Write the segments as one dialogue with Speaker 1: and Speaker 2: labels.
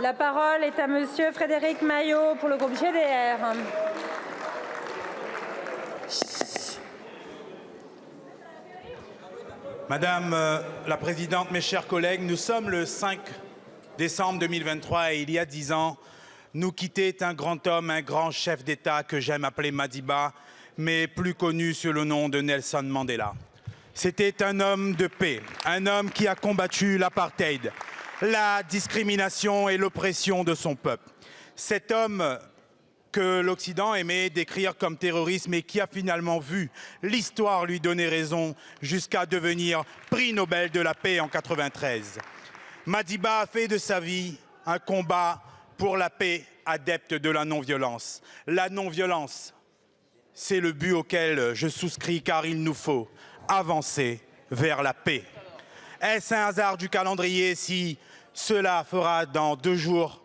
Speaker 1: La parole est à Monsieur Frédéric Maillot pour le groupe GDR.
Speaker 2: Madame la Présidente, mes chers collègues, nous sommes le 5 décembre 2023 et il y a 10 ans, nous quittait un grand homme, un grand chef d'État que j'aime appeler Madiba, mais plus connu sous le nom de Nelson Mandela. C'était un homme de paix, un homme qui a combattu l'apartheid, la discrimination et l'oppression de son peuple. Cet homme que l'Occident aimait décrire comme terroriste, mais qui a finalement vu l'histoire lui donner raison jusqu'à devenir prix Nobel de la paix en 1993. Madiba a fait de sa vie un combat pour la paix, adepte de la non-violence. La non-violence, c'est le but auquel je souscris, car il nous faut avancer vers la paix. Est-ce un hasard du calendrier si cela fera dans 2 jours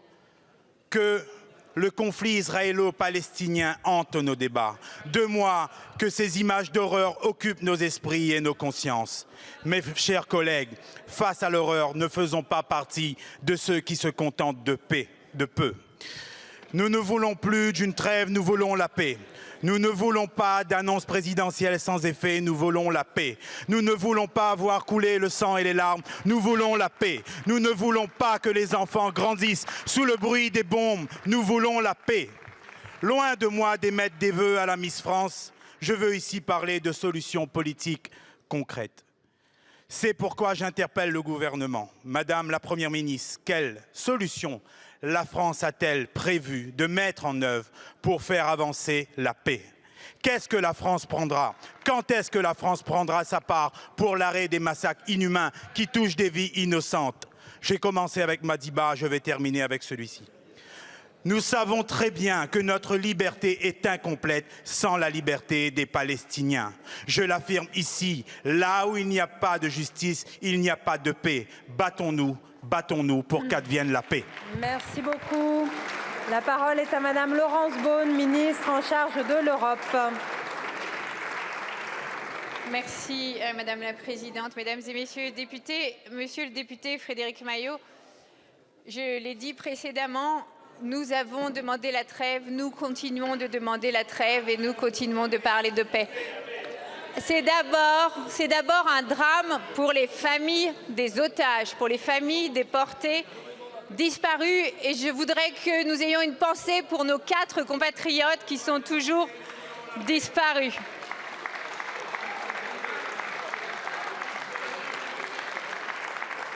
Speaker 2: que le conflit israélo-palestinien hante nos débats? 2 mois que ces images d'horreur occupent nos esprits et nos consciences. Mes chers collègues, face à l'horreur, ne faisons pas partie de ceux qui se contentent de paix, de peu. Nous ne voulons plus d'une trêve, nous voulons la paix. Nous ne voulons pas d'annonce présidentielle sans effet, nous voulons la paix. Nous ne voulons pas voir couler le sang et les larmes, nous voulons la paix. Nous ne voulons pas que les enfants grandissent sous le bruit des bombes, nous voulons la paix. Loin de moi d'émettre des vœux à la Miss France, je veux ici parler de solutions politiques concrètes. C'est pourquoi j'interpelle le gouvernement. Madame la Première ministre, quelle solution la France a-t-elle prévu de mettre en œuvre pour faire avancer la paix? Qu'est-ce que la France prendra? Quand est-ce que la France prendra sa part pour l'arrêt des massacres inhumains qui touchent des vies innocentes? J'ai commencé avec Madiba, je vais terminer avec celui-ci. Nous savons très bien que notre liberté est incomplète sans la liberté des Palestiniens. Je l'affirme ici, là où il n'y a pas de justice, il n'y a pas de paix. Battons-nous, battons-nous pour qu'advienne la paix.
Speaker 1: Merci beaucoup. La parole est à Madame Laurence Boone, ministre en charge de l'Europe.
Speaker 3: Merci Madame la Présidente, Mesdames et Messieurs les députés. Monsieur le député Frédéric Maillot, je l'ai dit précédemment, nous avons demandé la trêve, nous continuons de demander la trêve et nous continuons de parler de paix. C'est d'abord un drame pour les familles des otages, pour les familles déportés, disparus. Et je voudrais que nous ayons une pensée pour nos 4 compatriotes qui sont toujours disparus.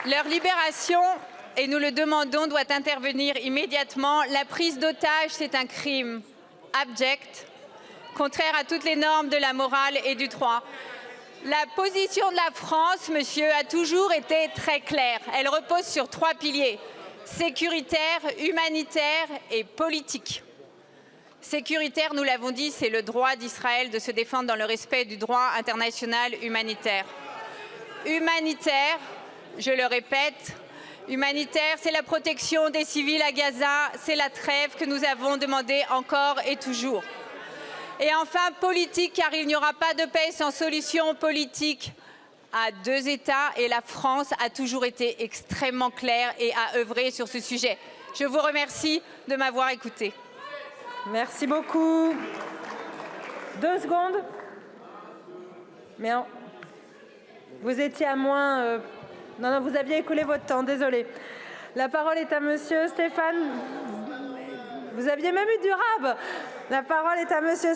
Speaker 3: Leur libération, et nous le demandons, doit intervenir immédiatement. La prise d'otage, c'est un crime abject, contraire à toutes les normes de la morale et du droit. La position de la France, monsieur, a toujours été très claire. Elle repose sur 3 piliers: sécuritaire, humanitaire et politique. Sécuritaire, nous l'avons dit, c'est le droit d'Israël de se défendre dans le respect du droit international humanitaire. Humanitaire, je le répète, humanitaire, c'est la protection des civils à Gaza, c'est la trêve que nous avons demandée encore et toujours. Et enfin, politique, car il n'y aura pas de paix sans solution politique à 2 États, et la France a toujours été extrêmement claire et a œuvré sur ce sujet. Je vous remercie de m'avoir écouté.
Speaker 1: Merci beaucoup. 2 secondes. Mais vous étiez à moins... Non, vous aviez écoulé votre temps, désolé. La parole est à Monsieur Stéphane. Vous aviez même eu du rab. La parole est à Monsieur Stéphane.